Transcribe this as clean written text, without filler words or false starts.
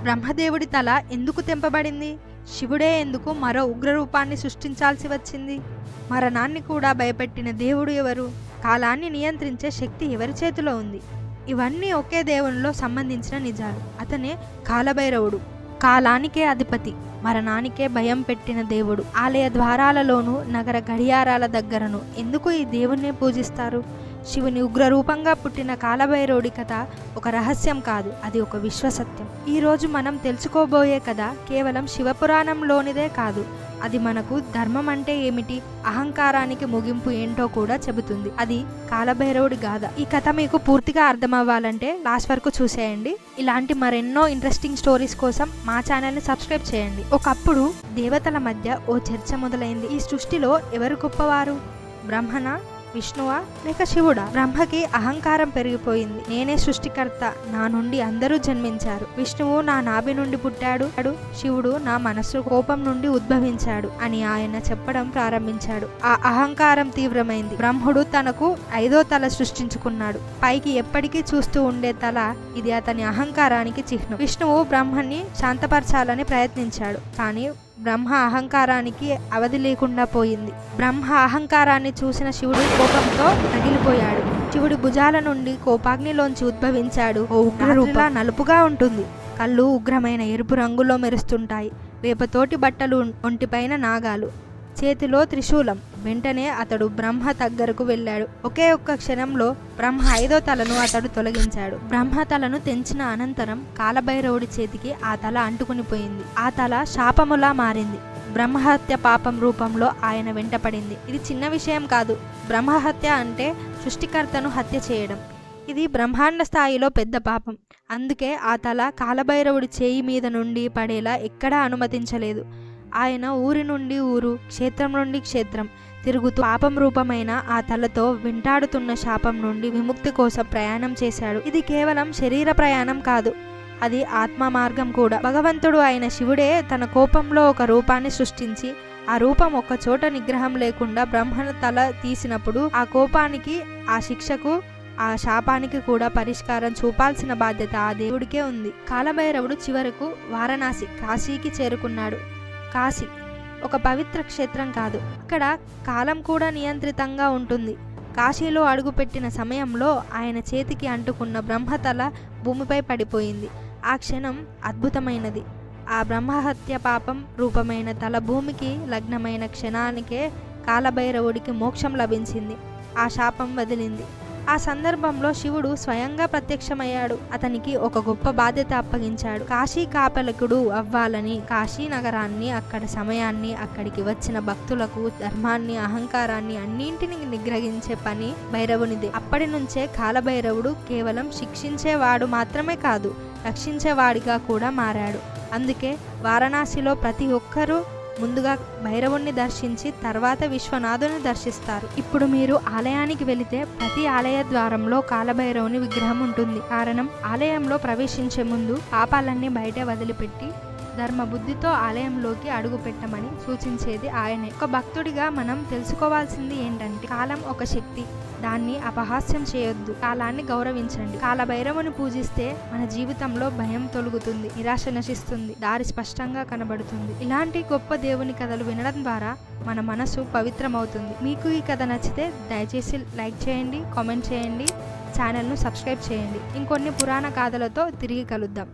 బ్రహ్మదేవుడి తల ఎందుకు తెంపబడింది? శివుడే ఎందుకు మరో ఉగ్రరూపాన్ని సృష్టించాల్సి వచ్చింది? మరణాన్ని కూడా భయపెట్టిన దేవుడు ఎవరు? కాలాన్ని నియంత్రించే శక్తి ఎవరి చేతిలో ఉంది? ఇవన్నీ ఒకే దేవునిలో సంబంధించిన నిజాలు. అతనే కాలభైరవుడు. కాలానికే అధిపతి, మరణానికే భయం పెట్టిన దేవుడు. ఆలయ ద్వారాలలోనూ నగర గడియారాల దగ్గరను ఎందుకు ఈ దేవుణ్ణి పూజిస్తారు? శివుని ఉగ్రరూపంగా పుట్టిన కాలభైరవుడి కథ ఒక రహస్యం కాదు, అది ఒక విశ్వసత్యం. ఈరోజు మనం తెలుసుకోబోయే కథ కేవలం శివపురాణంలోనిదే కాదు, అది మనకు ధర్మం అంటే ఏమిటి, అహంకారానికి ముగింపు ఏంటో కూడా చెబుతుంది. అది కాలభైరవుడి గాథ. ఈ కథ మీకు పూర్తిగా అర్థమవ్వాలంటే లాస్ట్ వరకు చూసేయండి. ఇలాంటి మరెన్నో ఇంట్రెస్టింగ్ స్టోరీస్ కోసం మా ఛానల్ని సబ్స్క్రైబ్ చేయండి. ఒకప్పుడు దేవతల మధ్య ఓ చర్చ మొదలైంది. ఈ సృష్టిలో ఎవరు గొప్పవారు? బ్రహ్మనా, విష్ణువా లేక శివుడా? బ్రహ్మకి అహంకారం పెరిగిపోయింది. నేనే సృష్టికర్త, నా నుండి అందరూ జన్మించారు. విష్ణువు నా నాభి నుండి పుట్టాడు, శివుడు నా మనస్సు కోపం నుండి ఉద్భవించాడు అని ఆయన చెప్పడం ప్రారంభించాడు. ఆ అహంకారం తీవ్రమైంది. బ్రహ్ముడు తనకు 5వ తల సృష్టించుకున్నాడు. పైకి ఎప్పటికీ చూస్తూ ఉండే తల, ఇది అతని అహంకారానికి చిహ్నం. విష్ణువు బ్రహ్మని శాంతపరచాలని ప్రయత్నించాడు, కానీ బ్రహ్మ అహంకారానికి అవధి లేకుండా పోయింది. బ్రహ్మ అహంకారాన్ని చూసిన శివుడు కోపంతో రగిలిపోయాడు. శివుడి భుజాల నుండి కోపాగ్నిలోంచి ఉద్భవించాడు ఓ ఉగ్రరూపం. నలుపుగా ఉంటుంది, కళ్ళు ఉగ్రమైన ఎరుపు రంగులో మెరుస్తుంటాయి. వేపతోటి బట్టలు, ఒంటిపైన నాగాలు, చేతిలో త్రిశూలం. వెంటనే అతడు బ్రహ్మ దగ్గరకు వెళ్ళాడు. ఒకే ఒక్క క్షణంలో బ్రహ్మ 5వ తలను అతడు తొలగించాడు. బ్రహ్మ తలను తెంచిన అనంతరం కాలభైరవుడి చేతికి ఆ తల అంటుకునిపోయింది. ఆ తల శాపములా మారింది. బ్రహ్మహత్య పాపం రూపంలో ఆయన వెంటపడింది. ఇది చిన్న విషయం కాదు. బ్రహ్మహత్య అంటే సృష్టికర్తను హత్య చేయడం. ఇది బ్రహ్మాండ స్థాయిలో పెద్ద పాపం. అందుకే ఆ తల కాలభైరవుడి చేయి మీద నుండి పడేలా ఎక్కడా అనుమతించలేదు. ఆయన ఊరి నుండి ఊరు, క్షేత్రం నుండి క్షేత్రం తిరుగుతూ పాపం రూపమైన ఆ తలతో వెంటాడుతున్న శాపం నుండి విముక్తి కోసం ప్రయాణం చేశాడు. ఇది కేవలం శరీర ప్రయాణం కాదు, అది ఆత్మ మార్గం కూడా. భగవంతుడు అయిన శివుడే తన కోపంలో ఒక రూపాన్ని సృష్టించి, ఆ రూపం ఒక చోట నిగ్రహం లేకుండా బ్రహ్మణ తల తీసినప్పుడు ఆ కోపానికి, ఆ శిక్షకు, ఆ శాపానికి కూడా పరిష్కారం చూపాల్సిన బాధ్యత ఆ దేవుడికే ఉంది. కాలభైరవుడు చివరకు వారణాసి, కాశీకి చేరుకున్నాడు. కాశీ ఒక పవిత్ర క్షేత్రం కాదు, అక్కడ కాలం కూడా నియంత్రితంగా ఉంటుంది. కాశీలో అడుగుపెట్టిన సమయంలో ఆయన చేతికి అంటుకున్న బ్రహ్మతల భూమిపై పడిపోయింది. ఆ క్షణం అద్భుతమైనది. ఆ బ్రహ్మహత్య పాపం రూపమైన తల భూమికి లగ్నమైన క్షణానికే కాలభైరవుడికి మోక్షం లభించింది. ఆ శాపం వదిలింది. ఆ సందర్భంలో శివుడు స్వయంగా ప్రత్యక్షమయ్యాడు. అతనికి ఒక గొప్ప బాధ్యత అప్పగించాడు. కాశీ కాపలకుడు అవ్వాలని, కాశీ నగరాన్ని, అక్కడ సమయాన్ని, అక్కడికి వచ్చిన భక్తులకు ధర్మాన్ని, అహంకారాన్ని అన్నింటినీ నిగ్రహించే పని భైరవునిదే. అప్పటి నుంచే కాలభైరవుడు కేవలం శిక్షించేవాడు మాత్రమే కాదు, రక్షించేవాడిగా కూడా మారాడు. అందుకే వారణాసిలో ప్రతి ఒక్కరూ ముందుగా భైరవుణ్ణి దర్శించి తర్వాత విశ్వనాథుని దర్శిస్తారు. ఇప్పుడు మీరు ఆలయానికి వెళితే ప్రతి ఆలయ ద్వారంలో కాలభైరవుని విగ్రహం ఉంటుంది. కారణం, ఆలయంలో ప్రవేశించే ముందు పాపాలన్నీ బయట వదిలిపెట్టి ధర్మ బుద్ధితో ఆలయంలోకి అడుగు పెట్టమని సూచించేది ఆయనే. ఒక భక్తుడిగా మనం తెలుసుకోవాల్సింది ఏంటంటే, కాలం ఒక శక్తి, దాన్ని అపహాస్యం చేయొద్దు. కాలాన్ని గౌరవించండి. కాలభైరవుని పూజిస్తే మన జీవితంలో భయం తొలగుతుంది, నిరాశ నశిస్తుంది, దారి స్పష్టంగా కనబడుతుంది. ఇలాంటి గొప్ప దేవుని కథలు వినడం ద్వారా మన మనసు పవిత్రమవుతుంది. మీకు ఈ కథ నచ్చితే దయచేసి లైక్ చేయండి, కామెంట్ చేయండి, ఛానల్ను సబ్స్క్రైబ్ చేయండి. ఇంకొన్ని పురాణ గాథలతో తిరిగి కలుద్దాం.